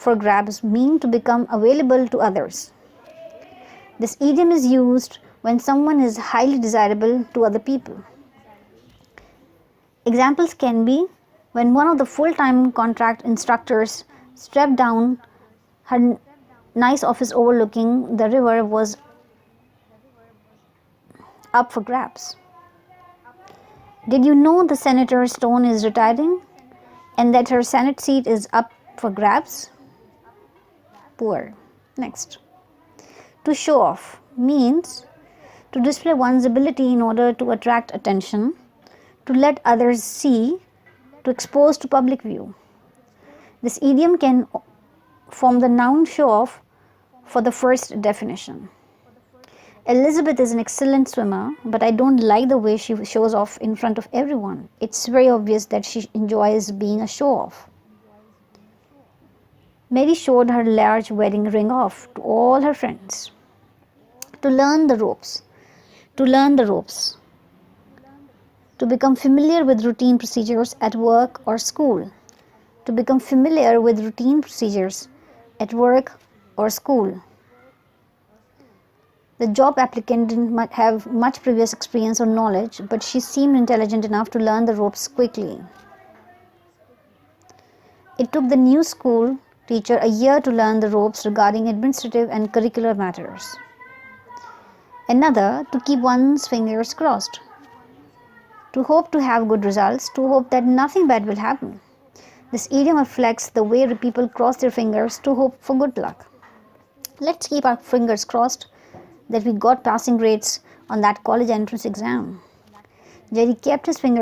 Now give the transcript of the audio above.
for grabs mean to become available to others. This idiom is used when someone is highly desirable to other people. Examples can be when one of the full-time contract instructors stepped down, her nice office overlooking the river was up for grabs. Did you know the Senator Stone is retiring and that her Senate seat is up for grabs? Poor. Next. To show off means to display one's ability in order to attract attention, to let others see, to expose to public view. This idiom can form the noun show off for the first definition. Elizabeth is an excellent swimmer, but I don't like the way she shows off in front of everyone. It's very obvious that she enjoys being a show off. Mary showed her large wedding ring off to all her friends. To learn the ropes. To learn the ropes. To become familiar with routine procedures at work or school. To become familiar with routine procedures at work or school. The job applicant didn't have much previous experience or knowledge, but she seemed intelligent enough to learn the ropes quickly. It took the new school teacher a year to learn the ropes regarding administrative and curricular matters. Another, to keep one's fingers crossed. To hope to have good results, to hope that nothing bad will happen. This idiom reflects the way people cross their fingers to hope for good luck. Let's keep our fingers crossed that we got passing grades on that college entrance exam. Jerry kept his fingers